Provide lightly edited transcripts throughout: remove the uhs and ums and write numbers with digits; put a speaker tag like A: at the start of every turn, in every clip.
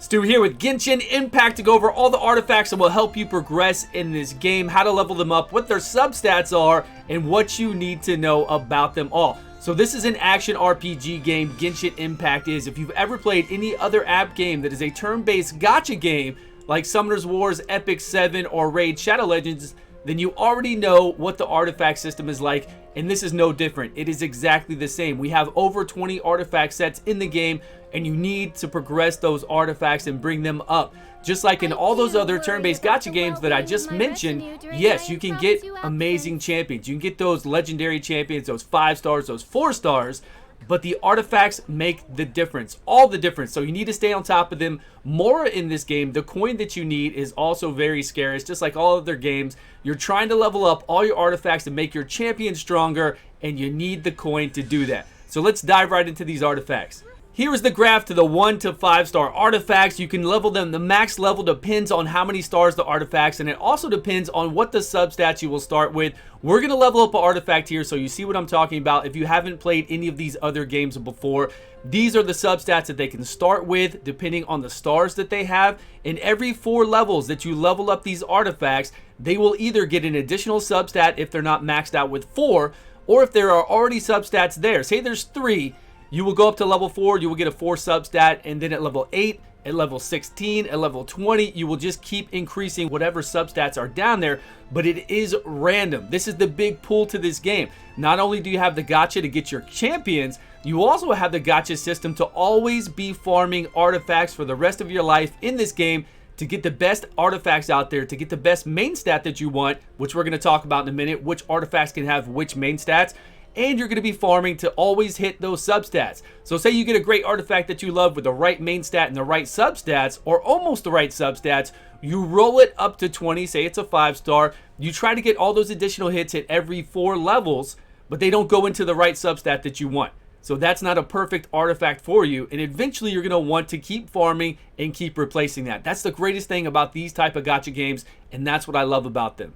A: Stu here with Genshin Impact to go over all the artifacts that will help you progress in this game, how to level them up, what their substats are, and what you need to know about them all. So this is an action RPG game, Genshin Impact is. If you've ever played any other app game that is a turn-based gacha game, like Summoner's Wars, Epic 7, or Raid Shadow Legends, then you already know what the artifact system is like, and this is no different. It is exactly the same. We have over 20 artifact sets in the game, and you need to progress those artifacts and bring them up. Just like in all those other turn-based gacha games that I just mentioned, yes, you can get amazing champions. You can get those legendary champions, those 5 stars, those 4 stars, but the artifacts make the difference, all the difference. So you need to stay on top of them more in this game. The coin that you need is also very scarce, just like all other games. You're trying to level up all your artifacts and make your champion stronger, and you need the coin to do that. So let's dive right into these artifacts. Here is the graph to the 1 to 5 star artifacts. You can level them. The max level depends on how many stars the artifacts, and it also depends on what the substats you will start with. We're going to level up an artifact here so you see what I'm talking about. If you haven't played any of these other games before, these are the substats that they can start with depending on the stars that they have. In every 4 levels that you level up these artifacts, they will either get an additional substat if they're not maxed out with 4, or if there are already substats there. Say there's 3. You will go up to level 4, you will get a 4 substat, and then at level 8, at level 16, at level 20, you will just keep increasing whatever substats are down there, but it is random. This is the big pull to this game. Not only do you have the gacha to get your champions, you also have the gacha system to always be farming artifacts for the rest of your life in this game to get the best artifacts out there, to get the best main stat that you want, which we're going to talk about in a minute, which artifacts can have which main stats. And you're going to be farming to always hit those substats. So say you get a great artifact that you love with the right main stat and the right substats, or almost the right substats, you roll it up to 20, say it's a 5 star, you try to get all those additional hits at every 4 levels, but they don't go into the right substat that you want. So that's not a perfect artifact for you, and eventually you're going to want to keep farming and keep replacing that. That's the greatest thing about these type of gacha games, and that's what I love about them.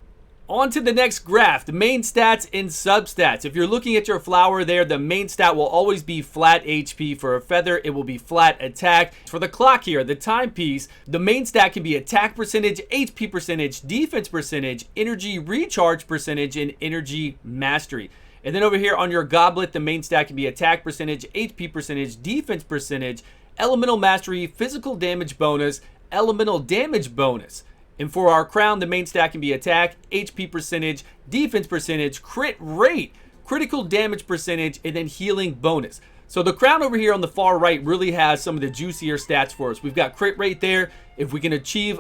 A: On to the next graph, the main stats and substats. If you're looking at your flower there, the main stat will always be flat HP. For a feather, it will be flat attack. For the clock here, the timepiece, the main stat can be attack percentage, HP percentage, defense percentage, energy recharge percentage, and energy mastery. And then over here on your goblet, the main stat can be attack percentage, HP percentage, defense percentage, elemental mastery, physical damage bonus, elemental damage bonus. And for our crown, the main stat can be attack, HP percentage, defense percentage, crit rate, critical damage percentage, and then healing bonus. So the crown over here on the far right really has some of the juicier stats for us. We've got crit rate there. If we can achieve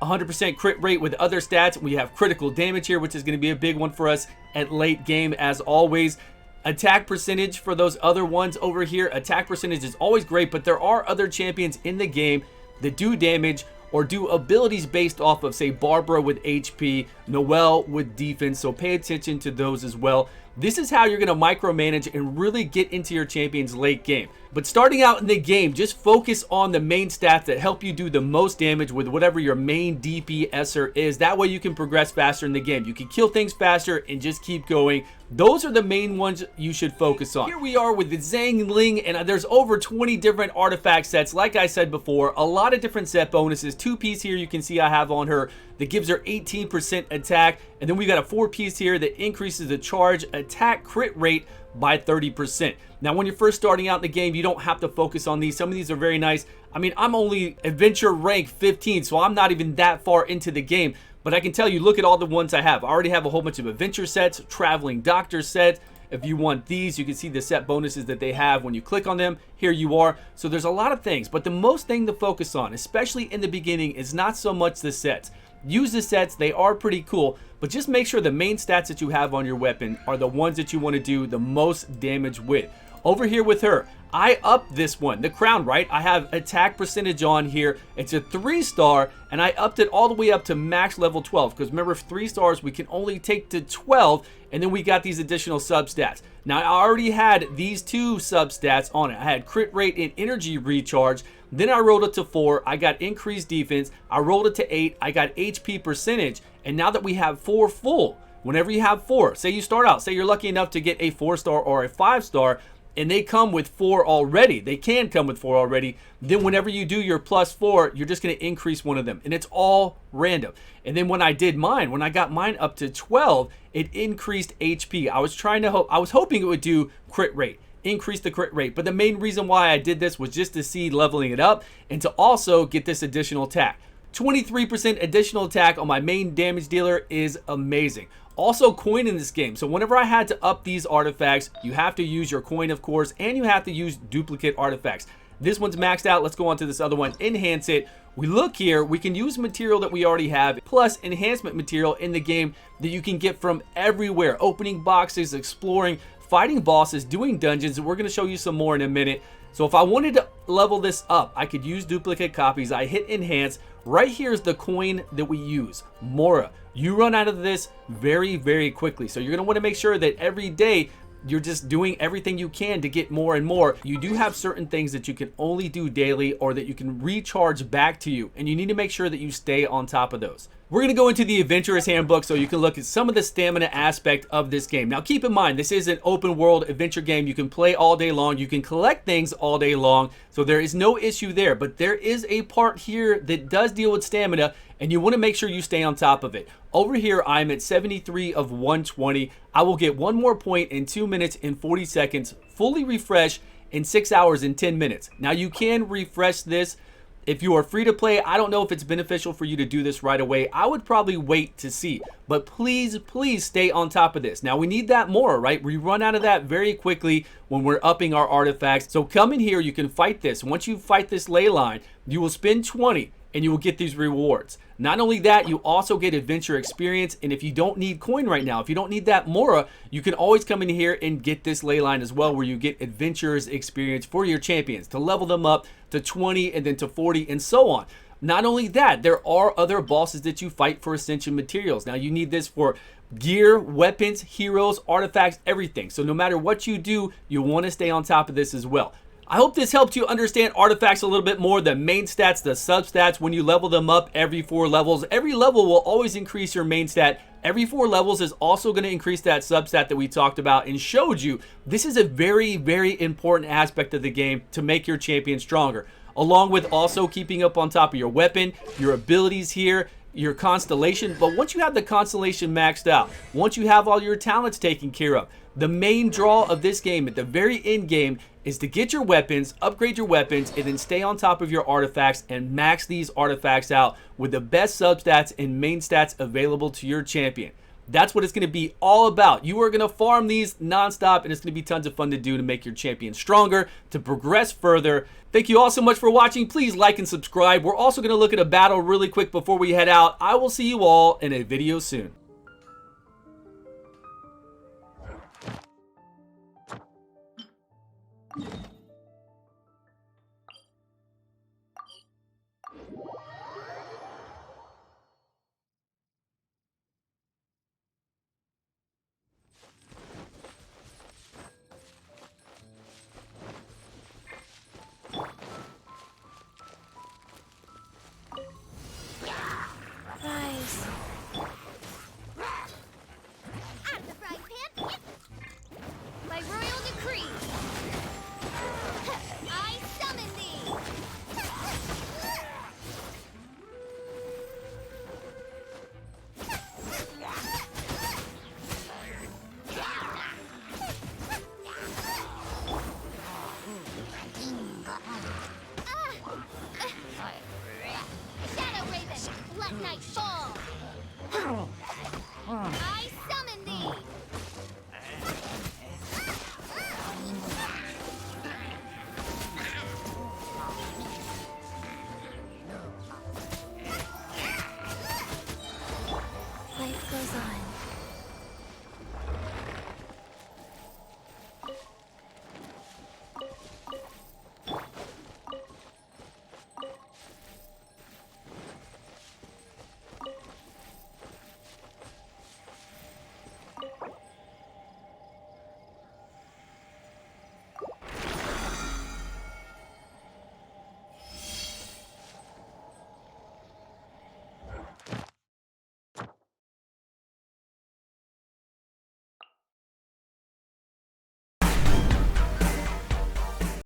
A: 100% crit rate with other stats, we have critical damage here, which is going to be a big one for us at late game as always. Attack percentage for those other ones over here. Attack percentage is always great, but there are other champions in the game that do damage or do abilities based off of, say, Barbara with HP, Noelle with defense, so pay attention to those as well. This is how you're going to micromanage and really get into your champions late game. But starting out in the game, just focus on the main stats that help you do the most damage with whatever your main DPSer is. That way you can progress faster in the game. You can kill things faster and just keep going. Those are the main ones you should focus on. Here we are with the Zhang Ling, and there's over 20 different artifact sets. Like I said before, a lot of different set bonuses. 2-piece here you can see I have on her that gives her 18% attack. And then we got a 4-piece here that increases the charge attack crit rate by 30%. Now, when you're first starting out in the game, you don't have to focus on these. Some of these are very nice. I mean, I'm only adventure rank 15, so I'm not even that far into the game. But I can tell you, look at all the ones I have. I already have a whole bunch of adventure sets, traveling doctor sets. If you want these, you can see the set bonuses that they have when you click on them. Here you are. So there's a lot of things, but the most thing to focus on, especially in the beginning, is not so much the sets. Use the sets, they are pretty cool, but just make sure the main stats that you have on your weapon are the ones that you want to do the most damage with. Over here with her, I upped this one, the crown, right? I have attack percentage on here. It's a 3-star, and I upped it all the way up to max level 12. Because remember, 3 stars, we can only take to 12, and then we got these additional substats. Now, I already had these 2 substats on it. I had crit rate and energy recharge. Then I rolled it to 4. I got increased defense. I rolled it to 8. I got HP percentage. And now that we have 4 full, whenever you have 4, say you start out, say you're lucky enough to get a 4-star or a 5-star, and they come with 4 already. They can come with 4 already. Then whenever you do your +4, you're just going to increase one of them, and it's all random. And then when I did mine, when I got mine up to 12, it increased HP. I was hoping it would do crit rate, increase the crit rate, but the main reason why I did this was just to see leveling it up and to also get this additional attack. 23% additional attack on my main damage dealer is amazing. Also coin in this game, so whenever I had to up these artifacts, you have to use your coin, of course, and you have to use duplicate artifacts. This one's maxed out. Let's go on to this other one, enhance it. We look here, we can use material that we already have, plus enhancement material in the game that you can get from everywhere. Opening boxes, exploring, fighting bosses, doing dungeons. We're going to show you some more in a minute. So if I wanted to level this up, I could use duplicate copies. I hit enhance. Right here is the coin that we use, Mora. You run out of this very, very quickly. So you're going to want to make sure that every day you're just doing everything you can to get more and more. You do have certain things that you can only do daily or that you can recharge back to you, and you need to make sure that you stay on top of those. We're going to go into the Adventurer's Handbook so you can look at some of the stamina aspect of this game. Now keep in mind, this is an open world adventure game. You can play all day long. You can collect things all day long. So there is no issue there, but there is a part here that does deal with stamina, and you want to make sure you stay on top of it. Over here, I'm at 73 of 120. I will get 1 more point in 2 minutes and 40 seconds, fully refresh in 6 hours and 10 minutes. Now you can refresh this. If you are free to play, I don't know if it's beneficial for you to do this right away. I would probably wait to see, but please, please stay on top of this. Now we need that more, right? We run out of that very quickly when we're upping our artifacts. So come in here, you can fight this. Once you fight this ley line, you will spend 20 and you will get these rewards. Not only that, you also get adventure experience, and if you don't need coin right now, if you don't need that Mora, you can always come in here and get this ley line as well, where you get adventurers experience for your champions to level them up to 20 and then to 40 and so on. Not only that, there are other bosses that you fight for ascension materials. Now you need this for gear, weapons, heroes, artifacts, everything. So no matter what you do, you want to stay on top of this as well. I hope this helped you understand artifacts a little bit more, the main stats, the substats. When you level them up every 4 levels, every level will always increase your main stat. Every 4 levels is also going to increase that substat that we talked about and showed you. This is a very, very important aspect of the game to make your champion stronger, along with also keeping up on top of your weapon, your abilities here, your constellation. But once you have the constellation maxed out, once you have all your talents taken care of, the main draw of this game at the very end game is to get your weapons, upgrade your weapons, and then stay on top of your artifacts and max these artifacts out with the best substats and main stats available to your champion. That's what it's going to be all about. You are going to farm these nonstop, and it's going to be tons of fun to do to make your champion stronger, to progress further. Thank you all so much for watching. Please like and subscribe. We're also going to look at a battle really quick before we head out. I will see you all in a video soon.